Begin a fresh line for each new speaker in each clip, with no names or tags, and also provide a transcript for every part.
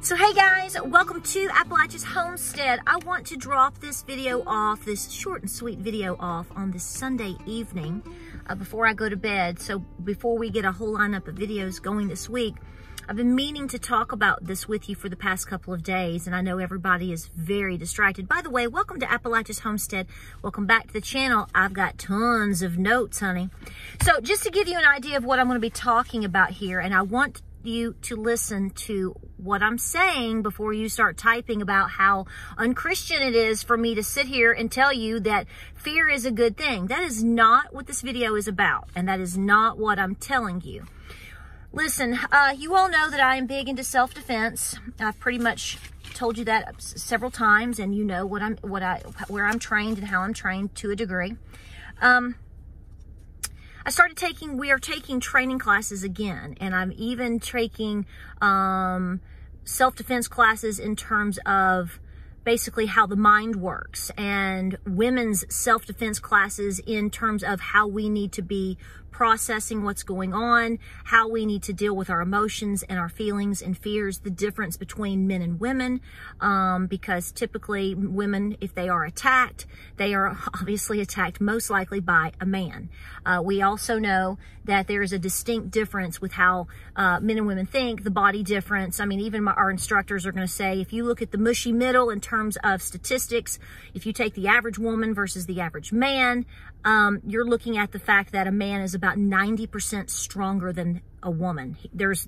So hey guys, welcome to Appalachia's Homestead. I want to drop this video off, this short and sweet video off on this Sunday evening before I go to bed. So before we get a whole lineup of videos going this week, I've been meaning to talk about this with you for the past couple of days, and I know everybody is very distracted. By the way, welcome to Appalachia's Homestead. Welcome back to the channel. I've got tons of notes, honey. So just to give you an idea of what I'm going to be talking about here, and I want you to listen to what I'm saying before you start typing about how unchristian it is for me to sit here and tell you that fear is a good thing. That is not what this video is about, and that is not what I'm telling you. Listen, you all know that I am big into self-defense. I've pretty much told you that several times, and you know where I'm trained and how I'm trained to a degree. We are taking training classes again, and I'm even taking self-defense classes in terms of basically how the mind works, and women's self-defense classes in terms of how we need to be processing what's going on, how we need to deal with our emotions and our feelings and fears, the difference between men and women, because typically women, if they are attacked, they are obviously attacked most likely by a man. We also know that there is a distinct difference with how men and women think, the body difference. I mean, even our instructors are going to say, if you look at the mushy middle in terms of statistics, if you take the average woman versus the average man, you're looking at the fact that a man is about 90% stronger than a woman. There's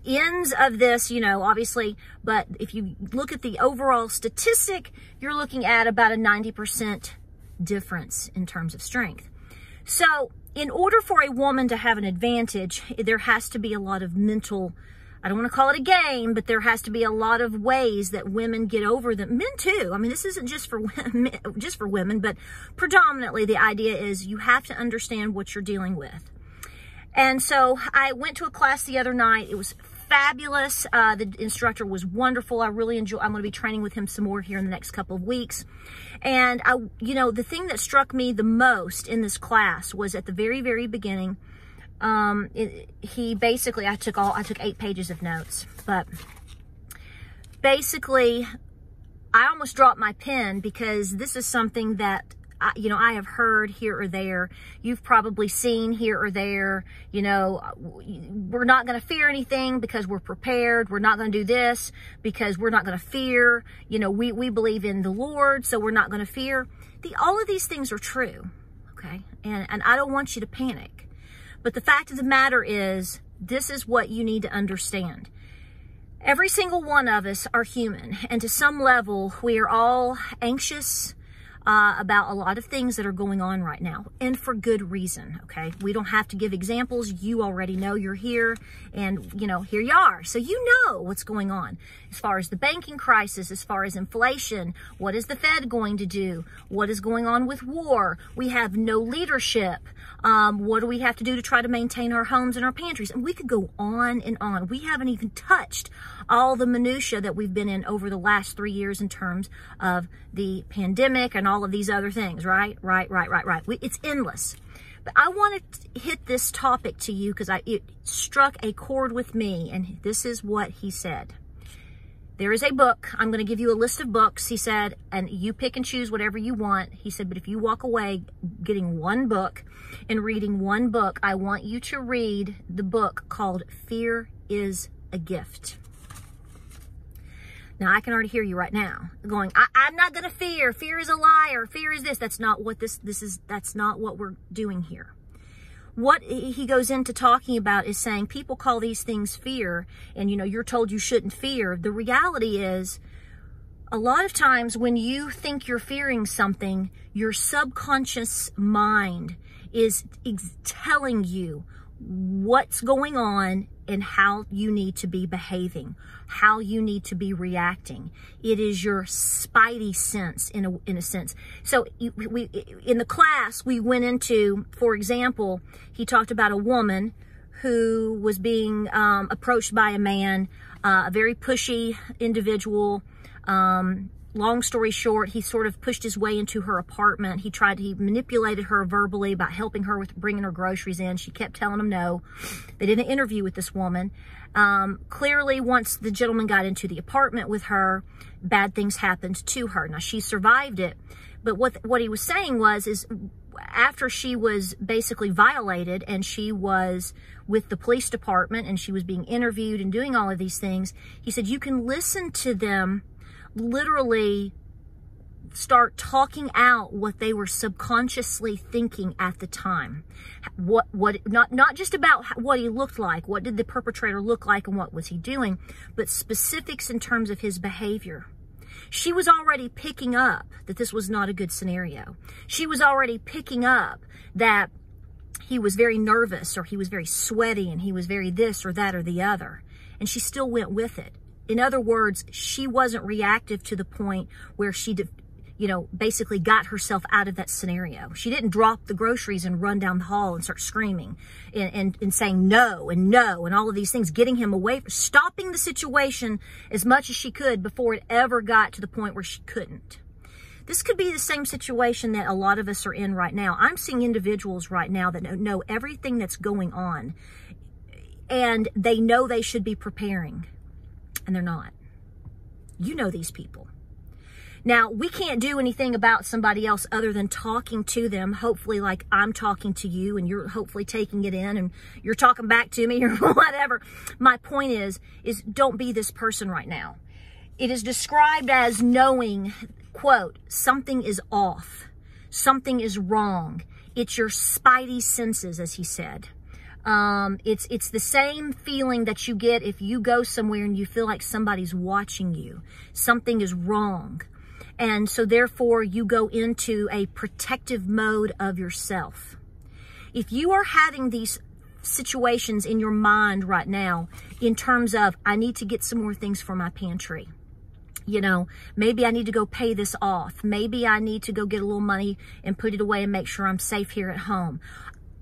ends of this, you know, obviously, but if you look at the overall statistic, you're looking at about a 90% difference in terms of strength. So in order for a woman to have an advantage, there has to be a lot of mental, I don't want to call it a game, but there has to be a lot of ways that women get over them. Men too. I mean, this isn't just for women, but predominantly the idea is you have to understand what you're dealing with. And so I went to a class the other night. It was fabulous. The instructor was wonderful. I really enjoy. I'm going to be training with him some more here in the next couple of weeks. And you know, the thing that struck me the most in this class was at the very, very beginning. He basically, I took 8 pages of notes, but basically I almost dropped my pen because this is something that I have heard here or there. You've probably seen here or there. You know, we're not going to fear anything because we're prepared. We're not going to do this because we're not going to fear. You know, we believe in the Lord, so we're not going to fear. All of these things are true, okay? And I don't want you to panic. But the fact of the matter is, this is what you need to understand. Every single one of us are human, and to some level, we are all anxious about a lot of things that are going on right now, and for good reason, okay? We don't have to give examples. You already know. You're here, and, you know, here you are. So you know what's going on as far as the banking crisis, as far as inflation. What is the Fed going to do? What is going on with war? We have no leadership. What do we have to do to try to maintain our homes and our pantries? And we could go on and on. We haven't even touched all the minutia that we've been in over the last 3 years in terms of the pandemic and all of these other things, right? It's endless. But I want to hit this topic to you because it struck a chord with me, and this is what he said. There is a book. I'm going to give you a list of books, he said, and you pick and choose whatever you want. He said, but if you walk away getting one book and reading one book, I want you to read the book called Fear is a Gift. Now, I can already hear you right now going, I'm not going to fear. Fear is a liar. Fear is this. That's not what that's not what we're doing here. What he goes into talking about is saying people call these things fear, and, you know, you're told you shouldn't fear. The reality is, a lot of times when you think you're fearing something, your subconscious mind is telling you what's going on and how you need to be behaving, how you need to be reacting. It is your Spidey sense in a sense. So in the class, we went into, for example, he talked about a woman who was being approached by a man, a very pushy individual. Long story short, he sort of pushed his way into her apartment. He manipulated her verbally by helping her with bringing her groceries in. She kept telling him no. They did an interview with this woman. Clearly, once the gentleman got into the apartment with her, bad things happened to her. Now, she survived it, but what he was saying is after she was basically violated and she was with the police department and she was being interviewed and doing all of these things, he said you can listen to them literally start talking out what they were subconsciously thinking at the time. Not just about what he looked like, what did the perpetrator look like and what was he doing, but specifics in terms of his behavior. She was already picking up that this was not a good scenario. She was already picking up that he was very nervous or he was very sweaty and he was very this or that or the other. And she still went with it. In other words, she wasn't reactive to the point where she basically got herself out of that scenario. She didn't drop the groceries and run down the hall and start screaming and saying no and all of these things, getting him away, stopping the situation as much as she could before it ever got to the point where she couldn't. This could be the same situation that a lot of us are in right now. I'm seeing individuals right now that know everything that's going on and they know they should be preparing and they're not. You know these people. Now, we can't do anything about somebody else other than talking to them, hopefully like I'm talking to you and you're hopefully taking it in and you're talking back to me or whatever. My point is don't be this person right now. It is described as knowing, quote, something is off, something is wrong. It's your spidey senses, as he said. It's the same feeling that you get if you go somewhere and you feel like somebody's watching you. Something is wrong. And so therefore you go into a protective mode of yourself. If you are having these situations in your mind right now in terms of, I need to get some more things for my pantry. Maybe I need to go pay this off. Maybe I need to go get a little money and put it away and make sure I'm safe here at home.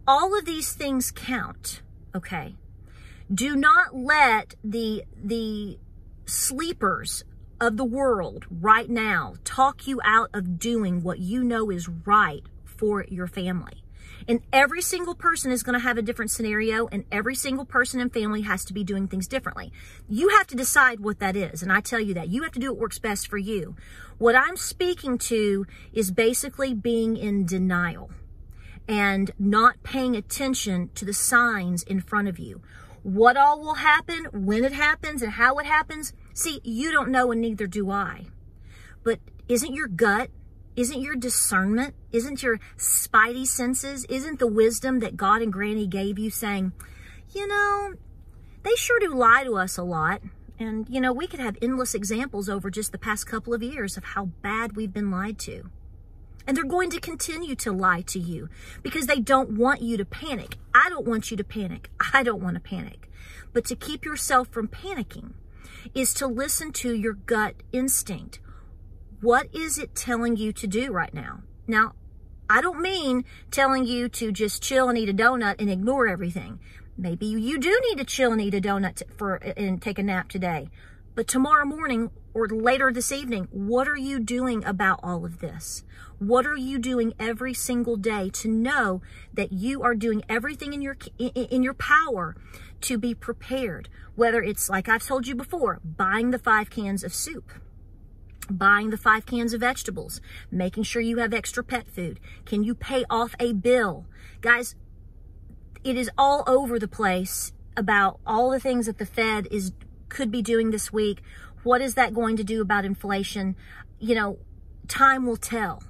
All of these things count, okay? Do not let the sleepers of the world right now talk you out of doing what you know is right for your family. And every single person is going to have a different scenario, and every single person and family has to be doing things differently. You have to decide what that is, and I tell you that. You have to do what works best for you. What I'm speaking to is basically being in denial and not paying attention to the signs in front of you. What all will happen, when it happens, and how it happens, see, you don't know and neither do I. But isn't your gut, isn't your discernment, isn't your spidey senses, isn't the wisdom that God and Granny gave you saying, they sure do lie to us a lot. And, we could have endless examples over just the past couple of years of how bad we've been lied to. And they're going to continue to lie to you because they don't want you to panic. I don't want you to panic. I don't want to panic. But to keep yourself from panicking is to listen to your gut instinct. What is it telling you to do right now? Now, I don't mean telling you to just chill and eat a donut and ignore everything. Maybe you do need to chill and eat a donut and take a nap today. But tomorrow morning or later this evening, what are you doing about all of this? What are you doing every single day to know that you are doing everything in your power to be prepared? Whether it's, like I've told you before, buying the 5 cans of soup, buying the 5 cans of vegetables, making sure you have extra pet food. Can you pay off a bill? Guys, it is all over the place about all the things that the Fed could be doing this week. What is that going to do about inflation? Time will tell.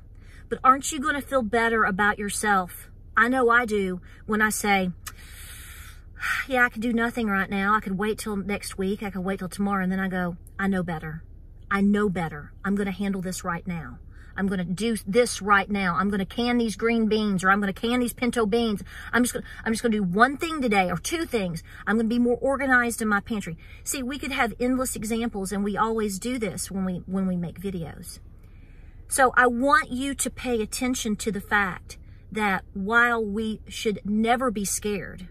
But aren't you going to feel better about yourself? I know I do when I say, yeah, I could do nothing right now. I could wait till next week. I could wait till tomorrow. And then I go, I know better. I know better. I'm going to handle this right now. I'm going to do this right now. I'm going to can these green beans, or I'm going to can these pinto beans. I'm just going to do one thing today or 2 things. I'm going to be more organized in my pantry. See, we could have endless examples, and we always do this when we make videos. So I want you to pay attention to the fact that while we should never be scared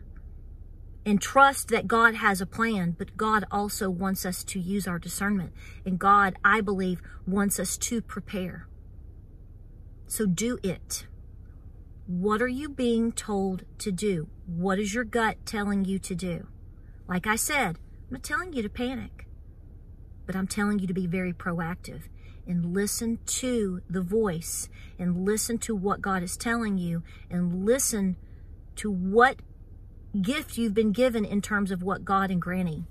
and trust that God has a plan, but God also wants us to use our discernment. And God, I believe, wants us to prepare. So do it. What are you being told to do? What is your gut telling you to do? Like I said, I'm not telling you to panic, but I'm telling you to be very proactive and listen to the voice and listen to what God is telling you and listen to what gift you've been given in terms of what God and Granny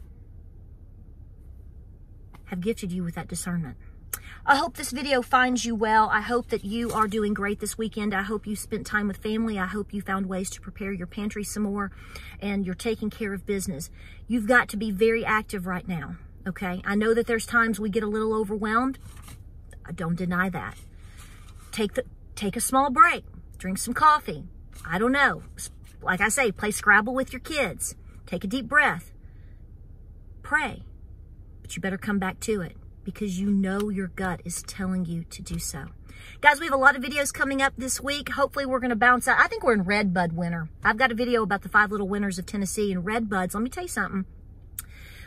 have gifted you with that discernment. I hope this video finds you well. I hope that you are doing great this weekend. I hope you spent time with family. I hope you found ways to prepare your pantry some more and you're taking care of business. You've got to be very active right now, okay? I know that there's times we get a little overwhelmed. I don't deny that. Take a small break. Drink some coffee. I don't know. Like I say, play Scrabble with your kids. Take a deep breath. Pray. But you better come back to it, because you know your gut is telling you to do so. Guys, we have a lot of videos coming up this week. Hopefully we're going to bounce out. I think we're in red bud winter. I've got a video about the 5 little winters of Tennessee and red buds. Let me tell you something.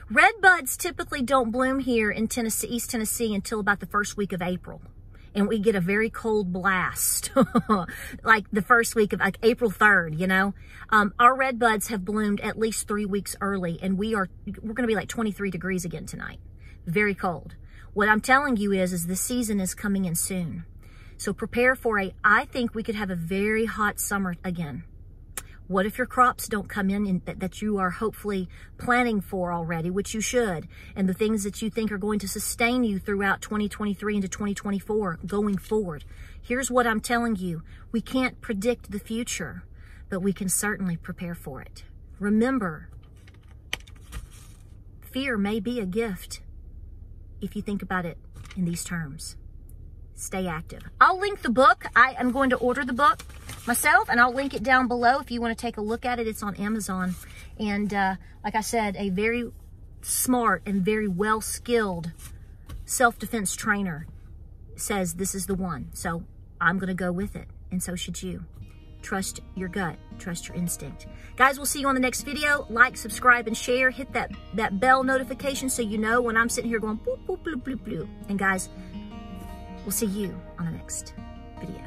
Red buds typically don't bloom here in Tennessee, East Tennessee, until about the first week of April. And we get a very cold blast, like the first week of like April 3rd, you know. Our red buds have bloomed at least 3 weeks early, and we're going to be like 23 degrees again tonight. Very cold. What I'm telling you is the season is coming in soon. So prepare for I think we could have a very hot summer again. What if your crops don't come in that you are hopefully planning for already, which you should, and the things that you think are going to sustain you throughout 2023 into 2024 going forward? Here's what I'm telling you. We can't predict the future, but we can certainly prepare for it. Remember, fear may be a gift if you think about it in these terms. Stay active. I'll link the book. I am going to order the book myself, and I'll link it down below if you want to take a look at it. It's on Amazon. And like I said, a very smart and very well-skilled self-defense trainer says this is the one. So I'm going to go with it, and so should you. Trust your gut. Trust your instinct. Guys, we'll see you on the next video. Like, subscribe, and share. Hit that bell notification so you know when I'm sitting here going boop, boop, bloop, bloop, bloop. And guys, we'll see you on the next video.